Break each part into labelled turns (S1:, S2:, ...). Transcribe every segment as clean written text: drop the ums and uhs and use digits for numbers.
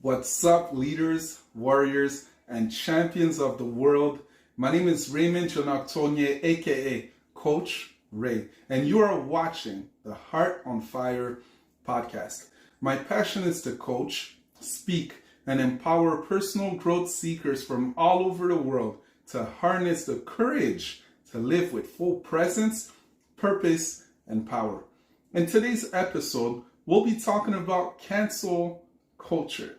S1: What's up, leaders, warriors, and champions of the world? My name is Raymond Ndjonok-Tonye, aka Coach Ray, and you are watching the Heart on Fire podcast. My passion is to coach, speak, and empower personal growth seekers from all over the world to harness the courage to live with full presence, purpose, and power. In today's episode, we'll be talking about cancel culture.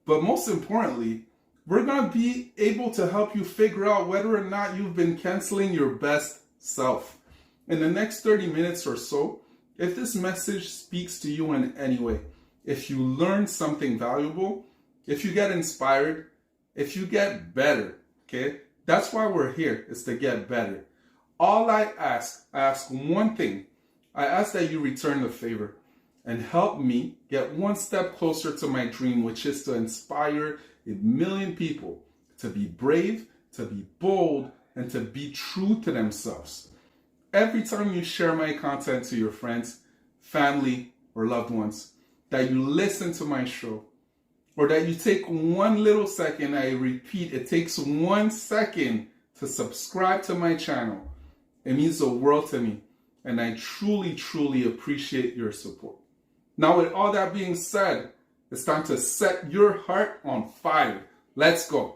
S1: But most importantly, we're going to be able to help you figure out whether or not you've been canceling your best self. In the next 30 minutes or so, if this message speaks to you in any way, if you learn something valuable, if you get inspired, if you get better, okay? That's why we're here, is to get better. All I ask one thing. I ask that you return the favor and help me get one step closer to my dream, which is to inspire 1 million people to be brave, to be bold, and to be true to themselves. Every time you share my content to your friends, family, or loved ones, that you listen to my show, or that you take one little second, I repeat, it takes 1 second to subscribe to my channel. It means the world to me, and I truly, truly appreciate your support. Now, with all that being said, it's time to set your heart on fire. Let's go.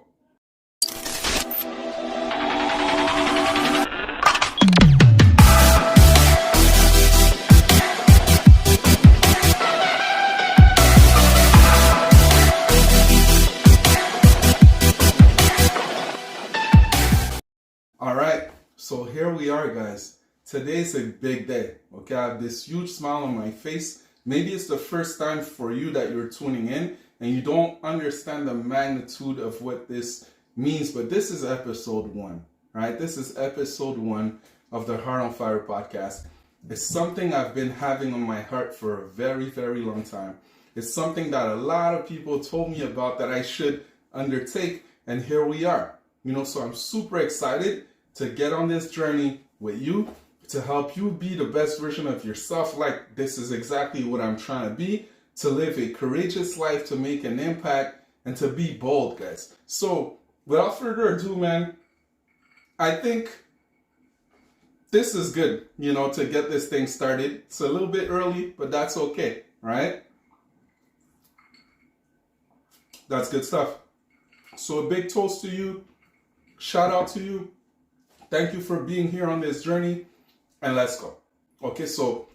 S1: All right, so here we are, guys. Today's a big day, okay? I have this huge smile on my face. Maybe it's the first time for you that you're tuning in and you don't understand the magnitude of what this means, but this is episode 1, right? This is episode 1 of the Heart on Fire podcast. It's something I've been having on my heart for a very, very long time. It's something that a lot of people told me about that I should undertake, and here we are. So I'm super excited to get on this journey with you, to help you be the best version of yourself. Like, this is exactly what I'm trying to be, to live a courageous life, to make an impact, and to be bold, guys. So without further ado, man, I think this is good, to get this thing started. It's a little bit early, but that's okay, right? That's good stuff. So a big toast to you. Shout out to you. Thank you for being here on this journey. And let's go. Okay, so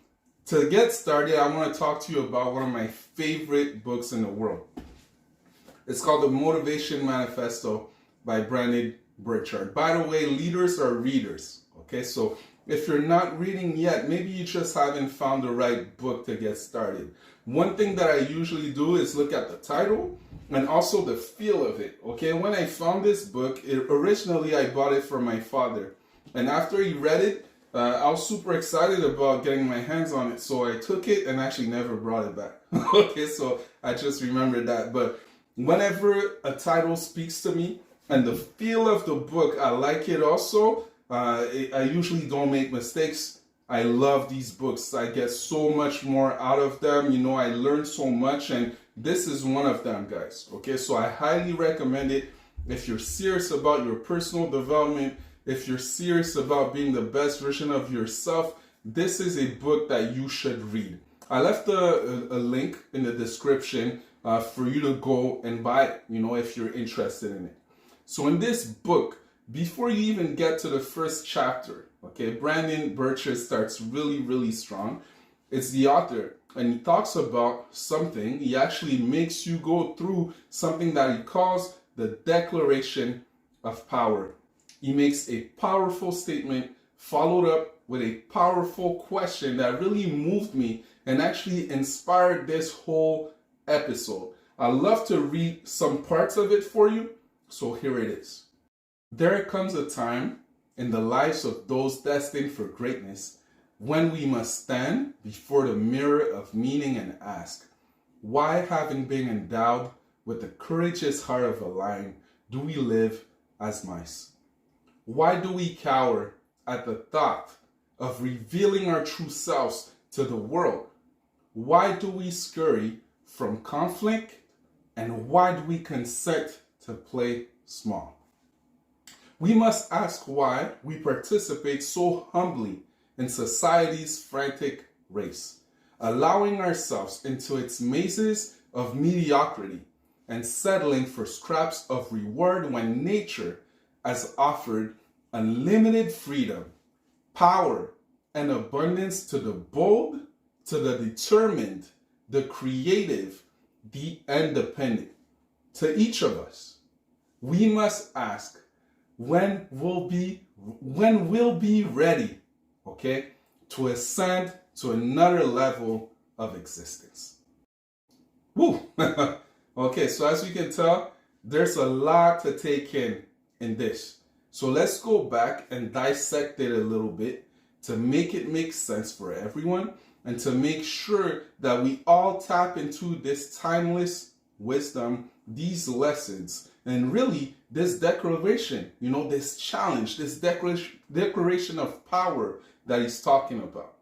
S1: to get started, I want to talk to you about one of my favorite books in the world. It's called The Motivation Manifesto by Brendan Burchard. By the way, leaders are readers. Okay, so if you're not reading yet, maybe you just haven't found the right book to get started. One thing that I usually do is look at the title and also the feel of it. Okay, when I found this book, originally I bought it for my father. And after he read it, I was super excited about getting my hands on it, so I took it and actually never brought it back. Okay, so I just remembered that. But whenever a title speaks to me and the feel of the book, I like it also. I usually don't make mistakes. I love these books. I get so much more out of them. I learn so much, and this is one of them, guys. Okay, so I highly recommend it if you're serious about your personal development. If you're serious about being the best version of yourself, this is a book that you should read. I left a link in the description for you to go and buy it, if you're interested in it. So in this book, before you even get to the first chapter, okay, Brendan Burchard starts really, really strong. It's the author, and he talks about something. He actually makes you go through something that he calls the Declaration of Power. He makes a powerful statement followed up with a powerful question that really moved me and actually inspired this whole episode. I love to read some parts of it for you, so here it is. There comes a time in the lives of those destined for greatness when we must stand before the mirror of meaning and ask, why, having been endowed with the courageous heart of a lion, do we live as mice? Why do we cower at the thought of revealing our true selves to the world? Why do we scurry from conflict And why do we consent to play small? We must ask why we participate so humbly in society's frantic race, allowing ourselves into its mazes of mediocrity and settling for scraps of reward when nature has offered unlimited freedom, power, and abundance to the bold, to the determined, the creative, the independent. To each of us, we must ask, when we'll be ready, okay, to ascend to another level of existence. Woo! Okay, so as you can tell, there's a lot to take in this. So let's go back and dissect it a little bit to make it make sense for everyone and to make sure that we all tap into this timeless wisdom, these lessons, and really this declaration, this challenge, this declaration of power that he's talking about.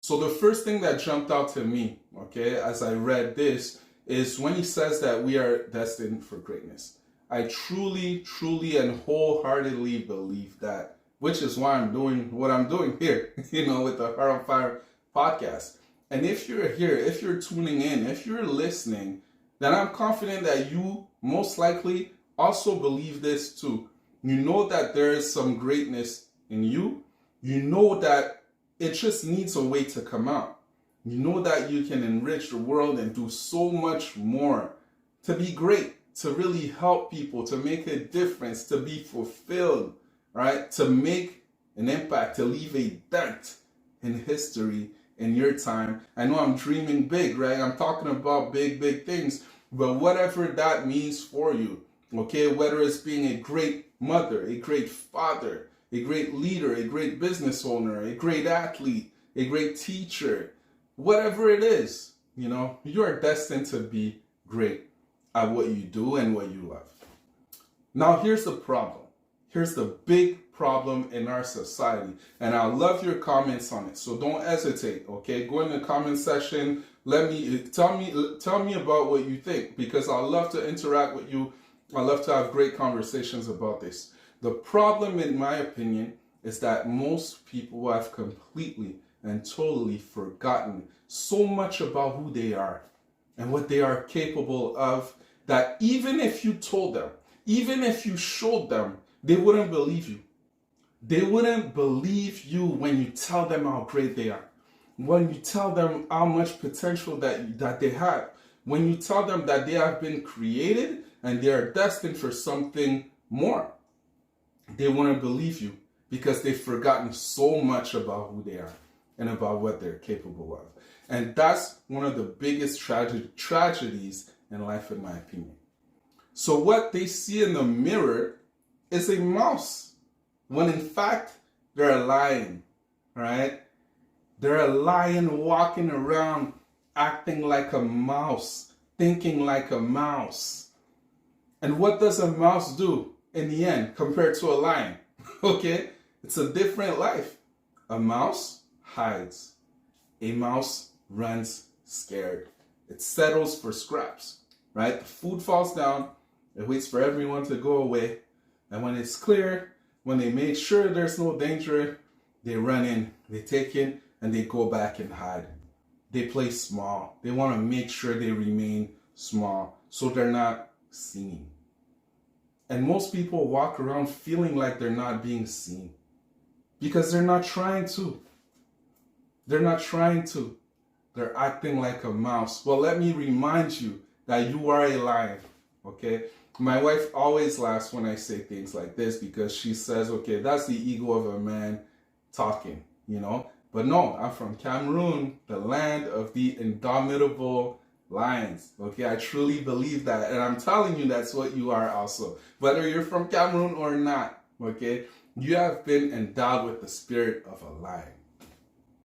S1: So the first thing that jumped out to me, okay, as I read this, is when he says that we are destined for greatness. I truly, truly, and wholeheartedly believe that, which is why I'm doing what I'm doing here, with the Heart on Fire podcast. And if you're here, if you're tuning in, if you're listening, then I'm confident that you most likely also believe this too. You know that there is some greatness in you. You know that it just needs a way to come out. You know that you can enrich the world and do so much more to be great, to really help people, to make a difference, to be fulfilled, right? To make an impact, to leave a dent in history in your time. I know I'm dreaming big, right? I'm talking about big, big things, but whatever that means for you, okay? Whether it's being a great mother, a great father, a great leader, a great business owner, a great athlete, a great teacher, whatever it is, you are destined to be great at what you do and what you love. Now, here's the problem. Here's the big problem in our society. And I love your comments on it. So don't hesitate, okay? Go in the comment section. Tell me about what you think, because I love to interact with you. I love to have great conversations about this. The problem, in my opinion, is that most people have completely and totally forgotten so much about who they are and what they are capable of, that even if you told them, even if you showed them, they wouldn't believe you. They wouldn't believe you when you tell them how great they are, when you tell them how much potential that they have, when you tell them that they have been created and they are destined for something more. They wouldn't believe you because they've forgotten so much about who they are and about what they're capable of. And that's one of the biggest tragedies in life, in my opinion. So what they see in the mirror is a mouse, when in fact they're a lion, right? They're a lion walking around acting like a mouse, thinking like a mouse. And what does a mouse do in the end compared to a lion? Okay, it's a different life. A mouse hides. A mouse runs scared. It settles for scraps, right? The food falls down. It waits for everyone to go away. And when it's clear, when they make sure there's no danger, they run in, they take it, and they go back and hide. They play small. They want to make sure they remain small so they're not seen. And most people walk around feeling like they're not being seen because they're not trying to. They're not trying to. They're acting like a mouse. Well, let me remind you that you are a lion, okay? My wife always laughs when I say things like this because she says, okay, that's the ego of a man talking, But no, I'm from Cameroon, the land of the indomitable lions. Okay, I truly believe that. And I'm telling you, that's what you are also. Whether you're from Cameroon or not, okay, you have been endowed with the spirit of a lion.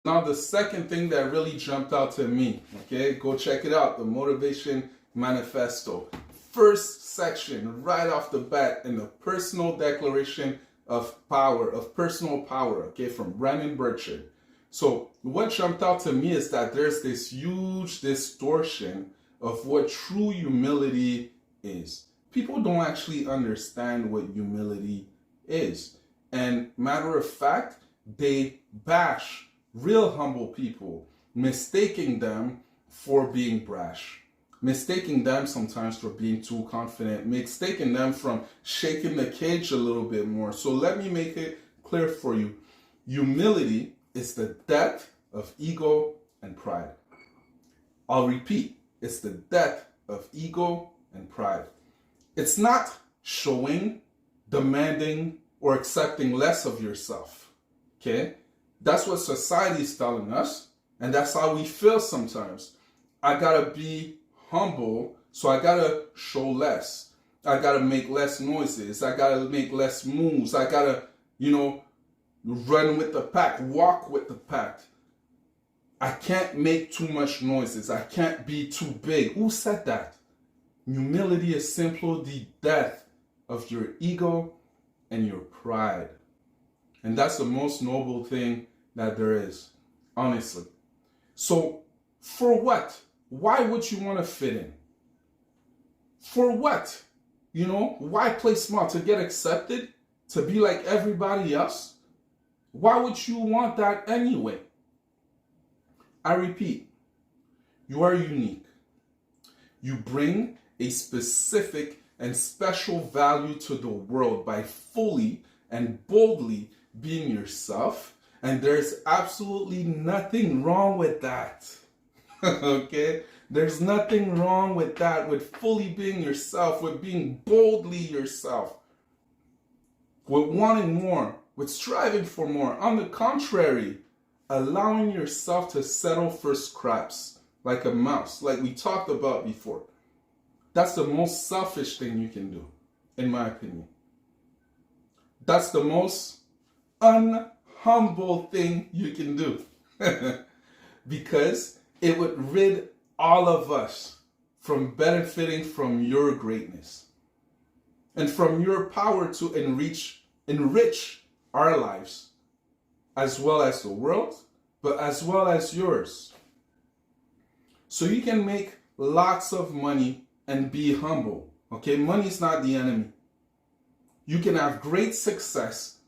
S1: Now, the second thing that really jumped out to me, okay, go check it out, the Motivation Manifesto. First section, right off the bat, in the personal declaration of power, of personal power, okay, from Brendan Burchard. So what jumped out to me is that there's this huge distortion of what true humility is. People don't actually understand what humility is. And matter of fact, they bash real humble people, mistaking them for being brash, mistaking them sometimes for being too confident, mistaking them from shaking the cage a little bit more. So let me make it clear for you. Humility is the death of ego and pride. I'll repeat, it's the death of ego and pride. It's not showing, demanding, or accepting less of yourself. Okay? That's what society is telling us, and that's how we feel sometimes. I gotta be humble, so I gotta show less. I gotta make less noises. I gotta make less moves. I gotta, run with the pack, walk with the pack. I can't make too much noises. I can't be too big. Who said that? Humility is simply the death of your ego and your pride. And that's the most noble thing that there is, honestly. So, for what? Why would you want to fit in? For what? Why play small? To get accepted? To be like everybody else? Why would you want that anyway? I repeat, you are unique. You bring a specific and special value to the world by fully and boldly being yourself, and there's absolutely nothing wrong with that. Okay? There's nothing wrong with that, with fully being yourself, with being boldly yourself, with wanting more, with striving for more. On the contrary, allowing yourself to settle for scraps like a mouse, like we talked about before. That's the most selfish thing you can do, in my opinion. That's the most unhumble thing you can do. Because it would rid all of us from benefiting from your greatness and from your power to enrich our lives, as well as the world, but as well as yours. So you can make lots of money and be humble. Okay, money is not the enemy. You can have great success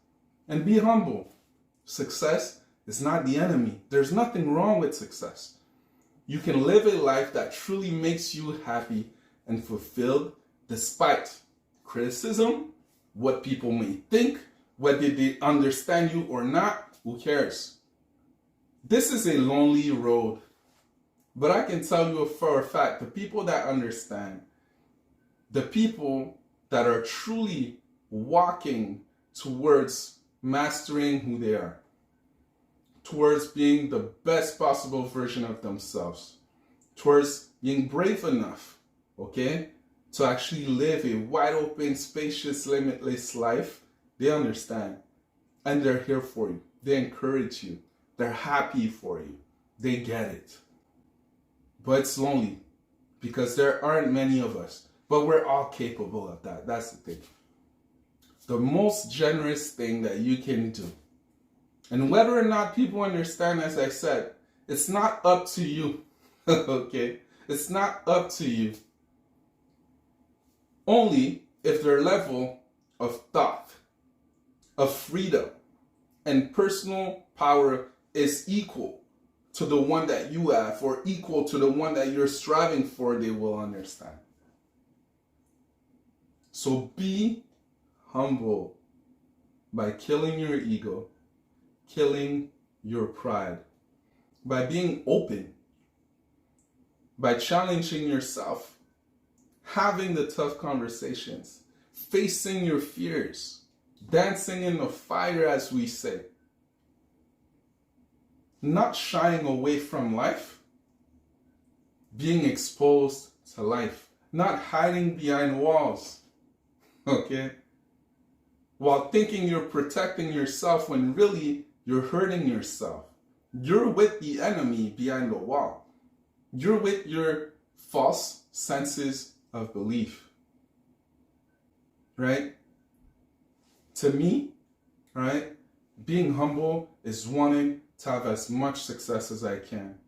S1: and be humble. Success is not the enemy. There's nothing wrong with success. You can live a life that truly makes you happy and fulfilled despite criticism, what people may think, whether they understand you or not, who cares? This is a lonely road. But I can tell you for a fact, the people that understand, the people that are truly walking towards mastering who they are, towards being the best possible version of themselves, towards being brave enough, okay, to actually live a wide open, spacious, limitless life, they understand. And they're here for you. They encourage you. They're happy for you. They get it. But it's lonely because there aren't many of us. But we're all capable of that. That's the thing. The most generous thing that you can do. And whether or not people understand, as I said, it's not up to you. Okay? It's not up to you. Only if their level of thought, of freedom, and personal power is equal to the one that you have, or equal to the one that you're striving for, they will understand. So be humble by killing your ego, killing your pride, by being open, by challenging yourself, having the tough conversations, facing your fears, dancing in the fire, as we say. Not shying away from life, being exposed to life, not hiding behind walls, okay? While thinking you're protecting yourself when really you're hurting yourself. You're with the enemy behind the wall. You're with your false senses of belief, right? To me, right, being humble is wanting to have as much success as I can.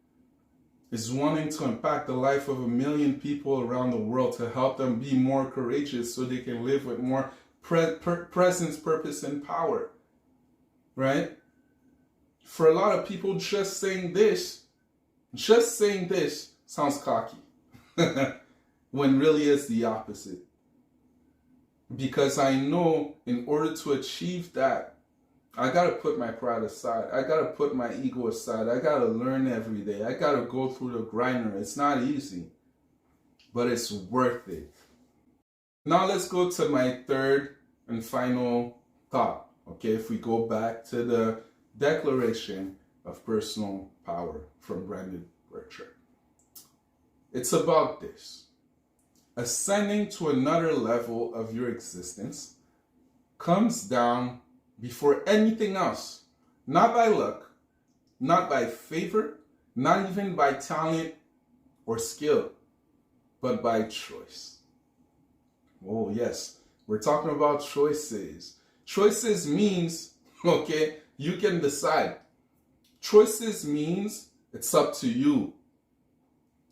S1: is wanting to impact the life of 1 million people around the world to help them be more courageous so they can live with more presence, purpose, and power. Right? For a lot of people, just saying this sounds cocky. When really it's the opposite. Because I know in order to achieve that, I got to put my pride aside. I got to put my ego aside. I got to learn every day. I got to go through the grinder. It's not easy, but it's worth it. Now let's go to my third and final thought. Okay, if we go back to the Declaration of Personal Power from Brendan Burchard. It's about this. Ascending to another level of your existence comes down before anything else, not by luck, not by favor, not even by talent or skill, but by choice. Oh yes, we're talking about choices. Choices means, okay, you can decide. Choices means it's up to you.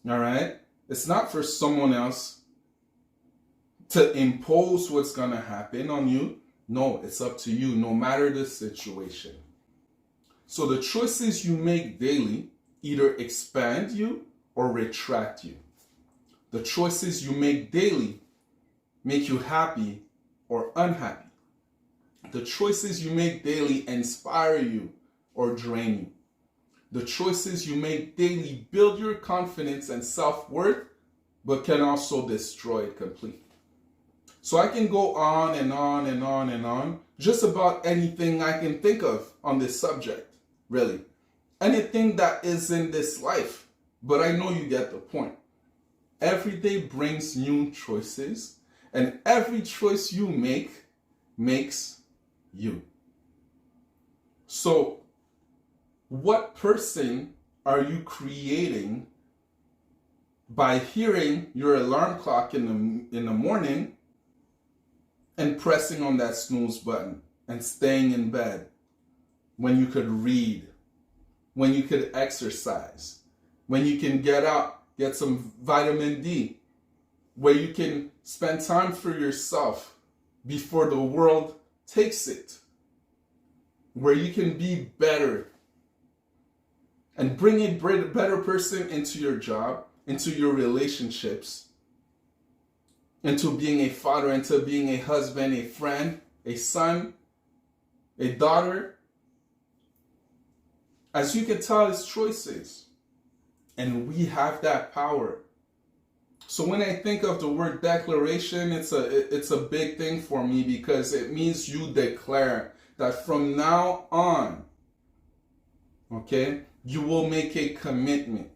S1: All right? It's not for someone else to impose what's going to happen on you. No, it's up to you, no matter the situation. So the choices you make daily either expand you or retract you. The choices you make daily make you happy or unhappy. The choices you make daily inspire you or drain you. The choices you make daily build your confidence and self-worth, but can also destroy it completely. So I can go on and on and on and on, just about anything I can think of on this subject, really. Anything that is in this life, but I know you get the point. Every day brings new choices, and every choice you make makes you. So, what person are you creating by hearing your alarm clock in the morning and pressing on that snooze button and staying in bed when you could read, when you could exercise, when you can get out, get some vitamin D, where you can spend time for yourself before the world takes it, where you can be better and bring a better person into your job, into your relationships, into being a father, into being a husband, a friend, a son, a daughter. As you can tell, it's choices. And we have that power. So when I think of the word declaration, it's a big thing for me, because it means you declare that from now on, okay, you will make a commitment.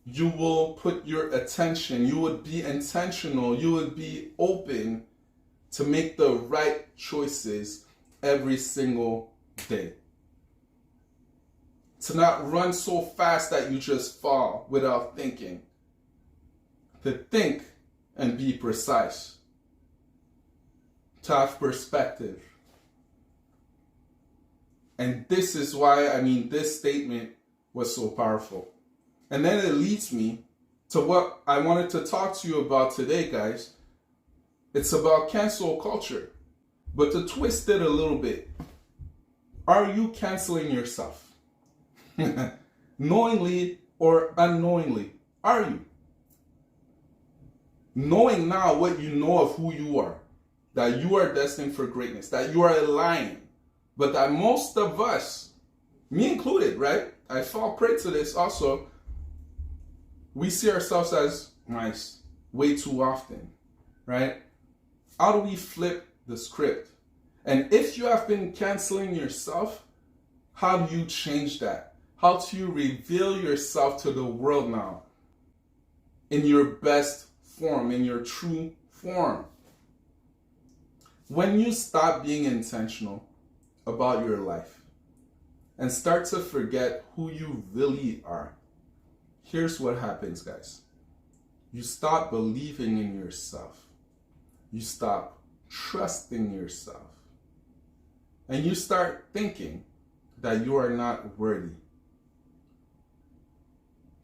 S1: You will put your attention, you would be intentional, you would be open to make the right choices every single day. To not run so fast that you just fall without thinking. To think and be precise. To have perspective. And this is why, this statement was so powerful. And then it leads me to what I wanted to talk to you about today, guys. It's about cancel culture. But to twist it a little bit, are you canceling yourself? Knowingly or unknowingly, are you? Knowing now what you know of who you are, that you are destined for greatness, that you are a lion, but that most of us, me included, right? I fall prey to this also. We see ourselves as nice way too often, right? How do we flip the script? And if you have been canceling yourself, how do you change that? How do you reveal yourself to the world now in your best form, in your true form? When you stop being intentional about your life and start to forget who you really are, here's what happens, guys. You stop believing in yourself. You stop trusting yourself. And you start thinking that you are not worthy.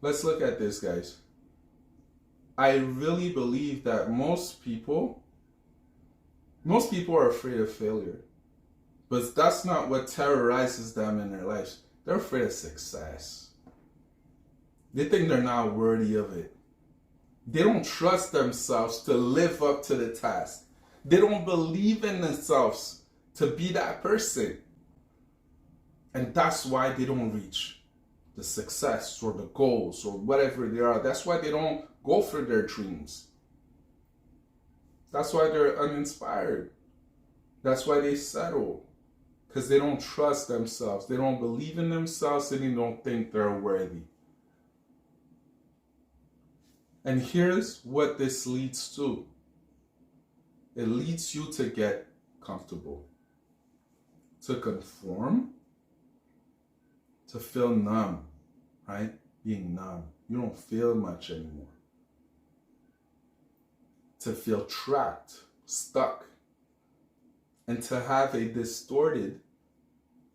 S1: let's look at this, guys. I really believe that most people are afraid of failure. But that's not what terrorizes them in their lives. They're afraid of success. They think they're not worthy of it. They don't trust themselves to live up to the task. They don't believe in themselves to be that person. And that's why they don't reach the success or the goals or whatever they are. That's why they don't go for their dreams. That's why they're uninspired. That's why they settle. Because they don't trust themselves. They don't believe in themselves and they don't think they're worthy. And here's what this leads to. It leads you to get comfortable, to conform, to feel numb, right? Being numb. You don't feel much anymore. To feel trapped, stuck, and to have a distorted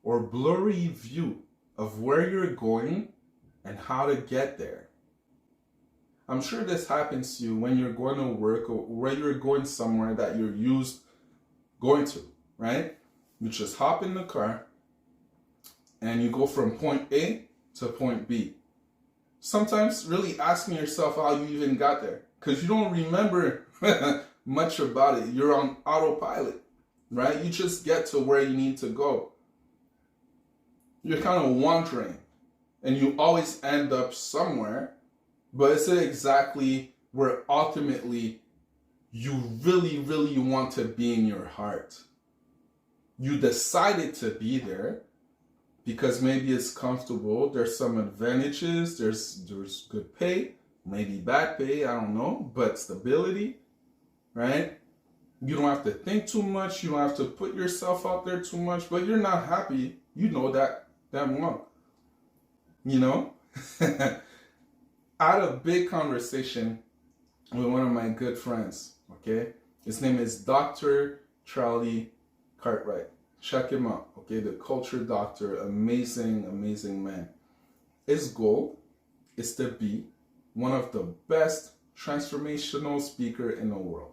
S1: or blurry view of where you're going and how to get there. I'm sure this happens to you when you're going to work or when you're going somewhere that you're used going to, right? You just hop in the car and you go from point A to point B. Sometimes really asking yourself how you even got there because you don't remember much about it. You're on autopilot, right? You just get to where you need to go. You're kind of wandering and you always end up somewhere. But it's exactly where ultimately you really, really want to be in your heart. You decided to be there because maybe it's comfortable. There's some advantages. There's good pay, maybe bad pay, I don't know, but stability, right? You don't have to think too much. You don't have to put yourself out there too much, but you're not happy. You know that well, you know? I had a big conversation with one of my good friends, okay? His name is Dr. Charlie Cartwright. Check him out, okay? The culture doctor, amazing, amazing man. His goal is to be one of the best transformational speaker in the world.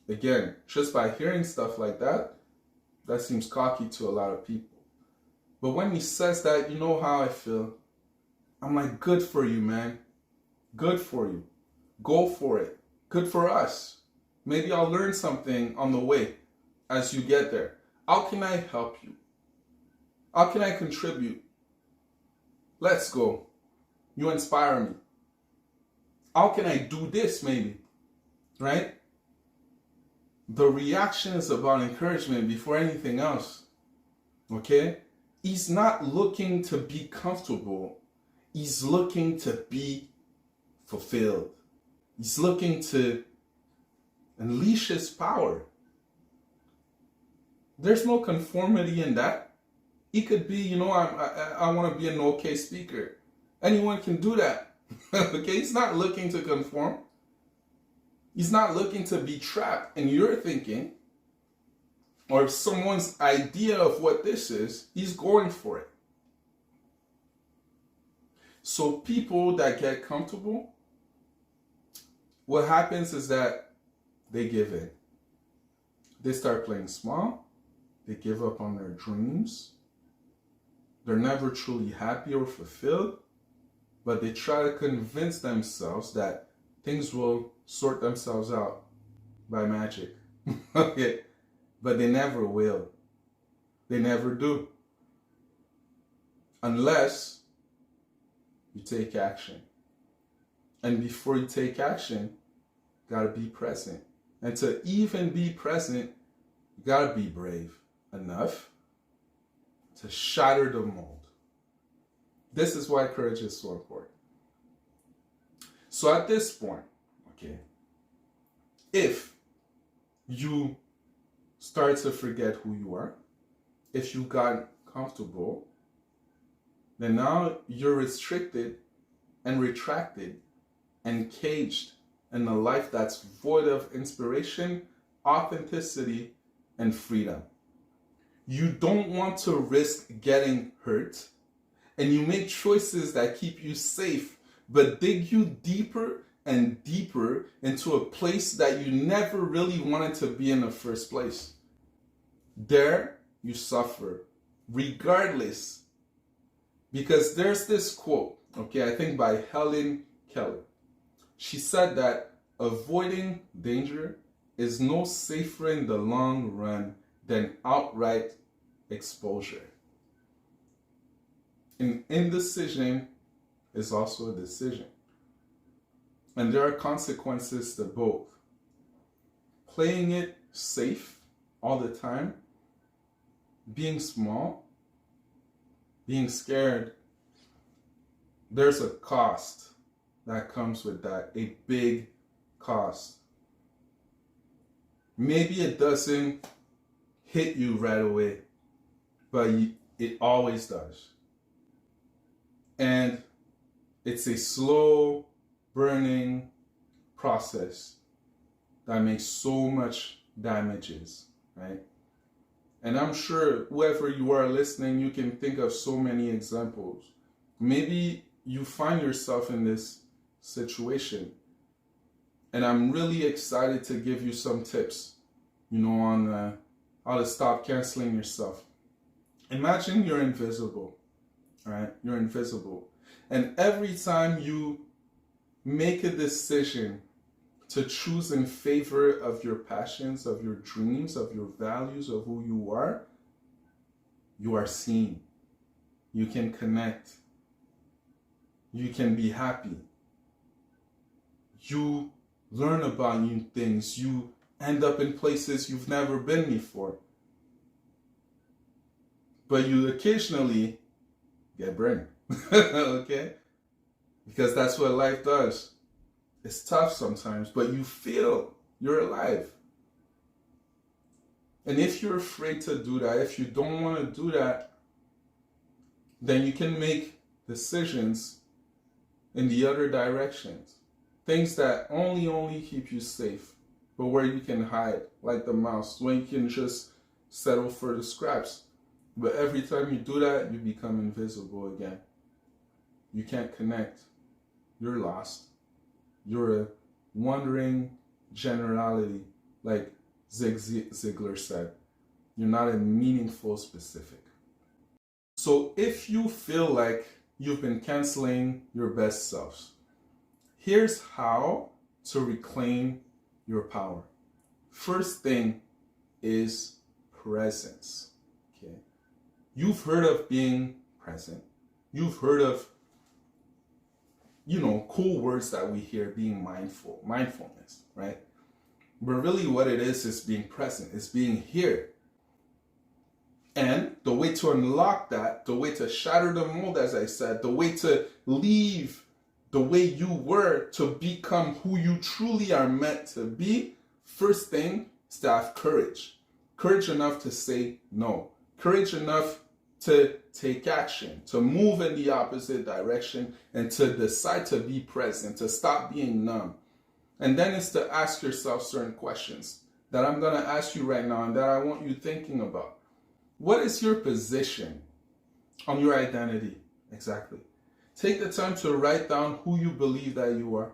S1: Again, just by hearing stuff like that, that seems cocky to a lot of people. But when he says that, you know how I feel. I'm like, good for you, man. Good for you. Go for it. Good for us. Maybe I'll learn something on the way as you get there. How can I help you? How can I contribute? Let's go. You inspire me. How can I do this maybe? Right? The reaction is about encouragement before anything else. Okay? He's not looking to be comfortable. He's looking to be fulfilled. He's looking to unleash his power. There's no conformity in that. He could be, I want to be an okay speaker. Anyone can do that. Okay? He's not looking to conform. He's not looking to be trapped in your thinking or someone's idea of what this is. He's going for it. So people that get comfortable, what happens is that they give in. They start playing small. They give up on their dreams. They're never truly happy or fulfilled, but they try to convince themselves that things will sort themselves out by magic. Okay, but they never will. They never do. Unless you take action. And before you take action, you gotta be present. And to even be present, you gotta be brave enough to shatter the mold. This is why courage is so important. So at this point, okay, if you start to forget who you are, if you got comfortable, then now you're restricted and retracted and caged in a life that's void of inspiration, authenticity, and freedom. You don't want to risk getting hurt, and you make choices that keep you safe but dig you deeper and deeper into a place that you never really wanted to be in the first place. There you suffer, regardless. Because there's this quote, okay, I think by Helen Keller. She said that avoiding danger is no safer in the long run than outright exposure. An indecision is also a decision. And there are consequences to both. Playing it safe all the time, being small, being scared, there's a cost that comes with that, a big cost. Maybe it doesn't hit you right away, but it always does. And it's a slow burning process that makes so much damages, right? And I'm sure whoever you are listening, you can think of so many examples. Maybe you find yourself in this situation. And I'm really excited to give you some tips, on how to stop canceling yourself. Imagine you're invisible, right? You're invisible. And every time you make a decision to choose in favor of your passions, of your dreams, of your values, of who you are seen. You can connect. You can be happy. You learn about new things. You end up in places you've never been before. But you occasionally get burned, okay? Because that's what life does. It's tough sometimes, but you feel you're alive. And if you're afraid to do that, if you don't want to do that, then you can make decisions in the other directions. Things that only keep you safe, but where you can hide, like the mouse, when you can just settle for the scraps. But every time you do that, you become invisible again. You can't connect. You're lost. You're a wandering generality, like Zig Ziglar said. You're not a meaningful specific. So if you feel like you've been canceling your best selves, here's how to reclaim your power. First thing is presence. Okay? You've heard of being present. You've heard of cool words that we hear, being mindfulness, right? But really what it is being present, it's being here. And the way to unlock that, the way to shatter the mold, as I said, the way to leave the way you were to become who you truly are meant to be, first thing is to have courage. Courage enough to say no. Courage enough to take action, to move in the opposite direction, and to decide to be present, to stop being numb. And then it's to ask yourself certain questions that I'm going to ask you right now and that I want you thinking about. What is your position on your identity? Exactly. Take the time to write down who you believe that you are.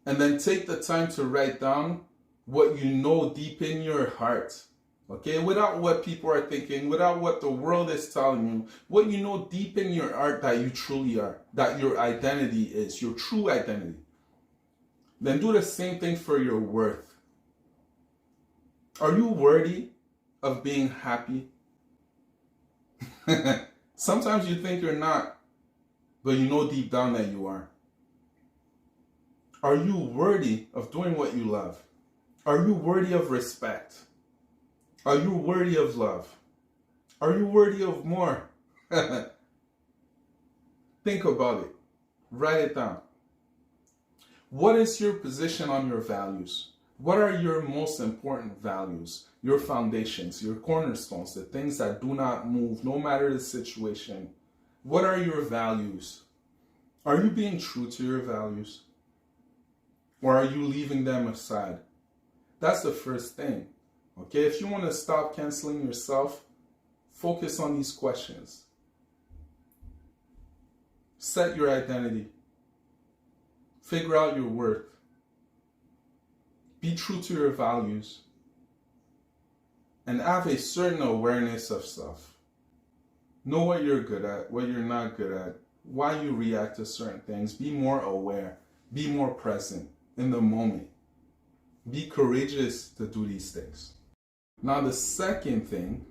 S1: And then take the time to write down what you know deep in your heart. Okay, without what people are thinking, without what the world is telling you, what you know deep in your heart that you truly are, that your identity is, your true identity. Then do the same thing for your worth. Are you worthy of being happy? Sometimes you think you're not, but you know deep down that you are. Are you worthy of doing what you love? Are you worthy of respect? Are you worthy of love? Are you worthy of more? Think about it. Write it down. What is your position on your values? What are your most important values? Your foundations, your cornerstones, the things that do not move, no matter the situation. What are your values? Are you being true to your values? Or are you leaving them aside? That's the first thing. Okay, if you want to stop canceling yourself, focus on these questions. Set your identity. Figure out your worth. Be true to your values. And have a certain awareness of self. Know what you're good at, what you're not good at, why you react to certain things. Be more aware. Be more present in the moment. Be courageous to do these things. Now, the second thing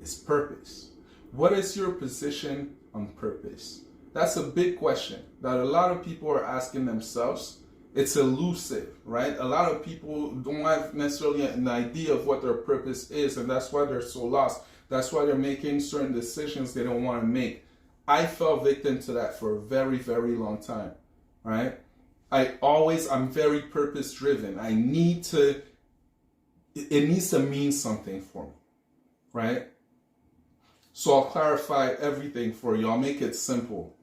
S1: is purpose. What is your position on purpose? That's a big question that a lot of people are asking themselves. It's elusive, right? A lot of people don't have necessarily an idea of what their purpose is, and that's why they're so lost. That's why they're making certain decisions they don't want to make. I fell victim to that for a very, very long time, right? I'm very purpose driven. It needs to mean something for me, right? So I'll clarify everything for you. I'll make it simple.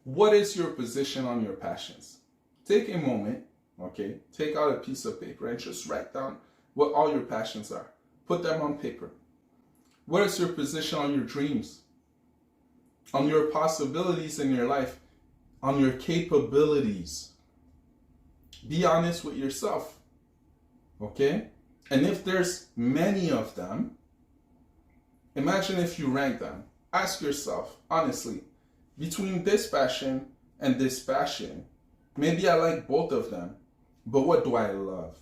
S1: What is your position on your passions? Take a moment, okay? Take out a piece of paper and just write down what all your passions are. Put them on paper. What is your position on your dreams? On your possibilities in your life? On your capabilities? Be honest with yourself, okay? And if there's many of them, imagine if you rank them. Ask yourself, honestly, between this passion and this passion, maybe I like both of them, but what do I love?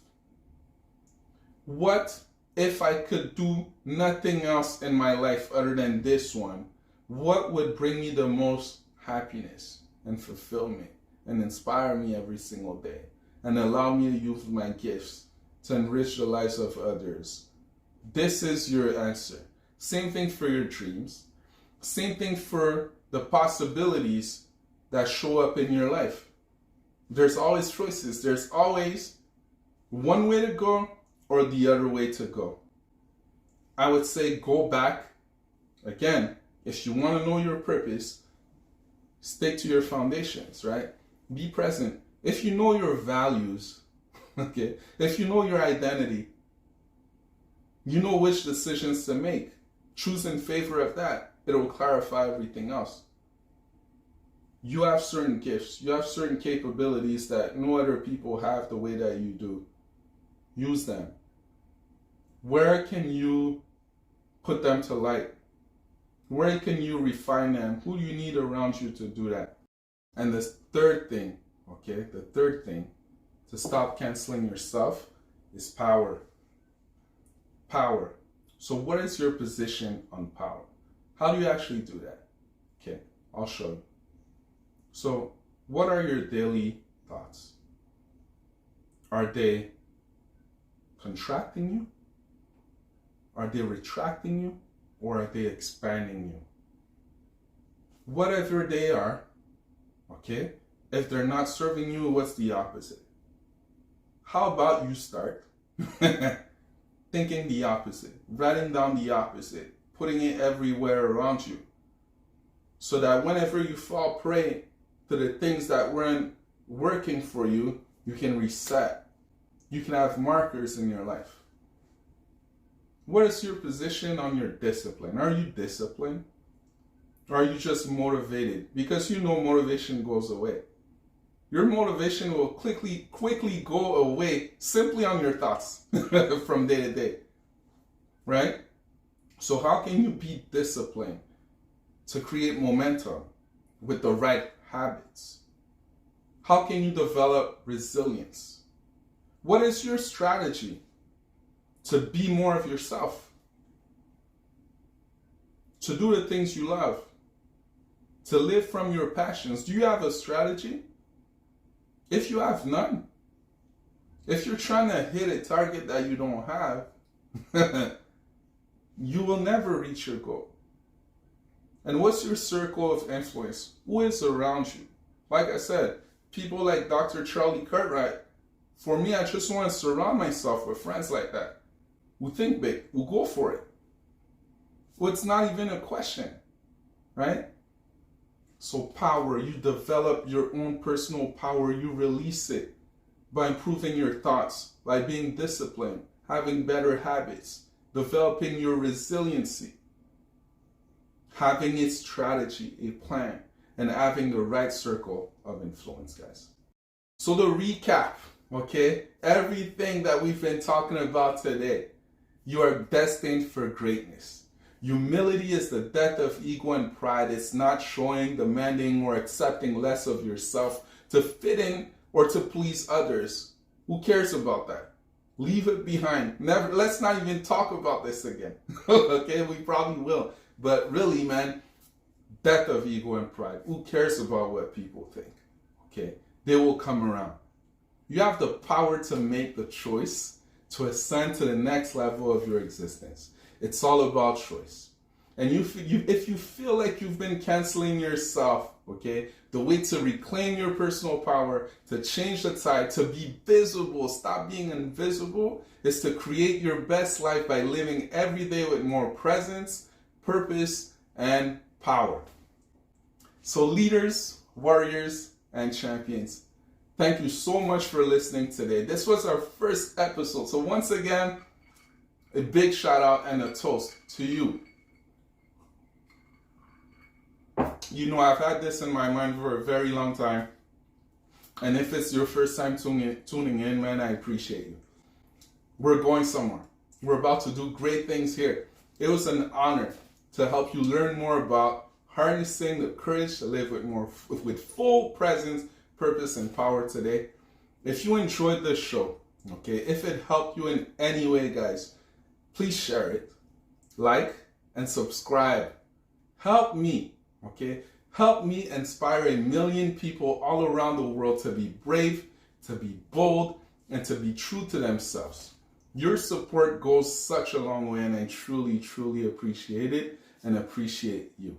S1: What if I could do nothing else in my life other than this one? What would bring me the most happiness and fulfillment and inspire me every single day and allow me to use my gifts to enrich the lives of others? This is your answer. Same thing for your dreams. Same thing for the possibilities that show up in your life. There's always choices. There's always one way to go or the other way to go. I would say go back. Again, if you want to know your purpose, stick to your foundations, right? Be present. If you know your values, okay, if you know your identity, you know which decisions to make. Choose in favor of that. It will clarify everything else. You have certain gifts. You have certain capabilities that no other people have the way that you do. Use them. Where can you put them to light? Where can you refine them? Who do you need around you to do that? And the third thing, okay, the third thing to stop canceling yourself is power. Power. So what is your position on power? How do you actually do that? Okay, I'll show you. So what are your daily thoughts? Are they contracting you? Are they retracting you? Or are they expanding you? Whatever they are, okay, if they're not serving you, what's the opposite? How about you start thinking the opposite, writing down the opposite, putting it everywhere around you, so that whenever you fall prey to the things that weren't working for you, you can reset. You can have markers in your life. What is your position on your discipline? Are you disciplined? Or are you just motivated? Because you know motivation goes away. Your motivation will quickly go away simply on your thoughts from day to day. Right? So how can you be disciplined to create momentum with the right habits? How can you develop resilience? What is your strategy to be more of yourself? To do the things you love? To live from your passions? Do you have a strategy? If you have none, if you're trying to hit a target that you don't have, you will never reach your goal. And what's your circle of influence? Who is around you? Like I said, people like Dr. Charlie Cartwright. For me, I just want to surround myself with friends like that, who think big, who go for it. Well, it's not even a question, right? So power, you develop your own personal power, you release it by improving your thoughts, by being disciplined, having better habits, developing your resiliency, having a strategy, a plan, and having the right circle of influence, guys. So to recap, okay, everything that we've been talking about today, you are destined for greatness. Humility is the death of ego and pride. It's not showing, demanding, or accepting less of yourself to fit in or to please others. Who cares about that? Leave it behind. Never. Let's not even talk about this again. Okay, we probably will. But really, man, death of ego and pride. Who cares about what people think? Okay, they will come around. You have the power to make the choice to ascend to the next level of your existence. It's all about choice. And if you feel like you've been canceling yourself, okay, the way to reclaim your personal power, to change the tide, to be visible, stop being invisible, is to create your best life by living every day with more presence, purpose, and power. So leaders, warriors, and champions, thank you so much for listening today. This was our first episode. So once again, a big shout out and a toast to you. You know, I've had this in my mind for a very long time. And if it's your first time tuning in, man, I appreciate you. We're going somewhere. We're about to do great things here. It was an honor to help you learn more about harnessing the courage to live with full presence, purpose, and power today. If you enjoyed this show, okay, if it helped you in any way, guys, please share it, like, and subscribe. Help me, okay? Help me inspire 1 million people all around the world to be brave, to be bold, and to be true to themselves. Your support goes such a long way, and I truly, truly appreciate it and appreciate you.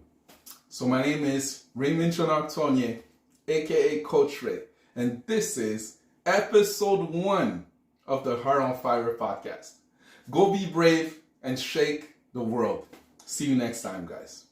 S1: So my name is Raymond Ndjonok-Tonye, aka Coach Ray, and this is episode 1 of the Heart on Fire podcast. Go be brave and shake the world. See you next time, guys.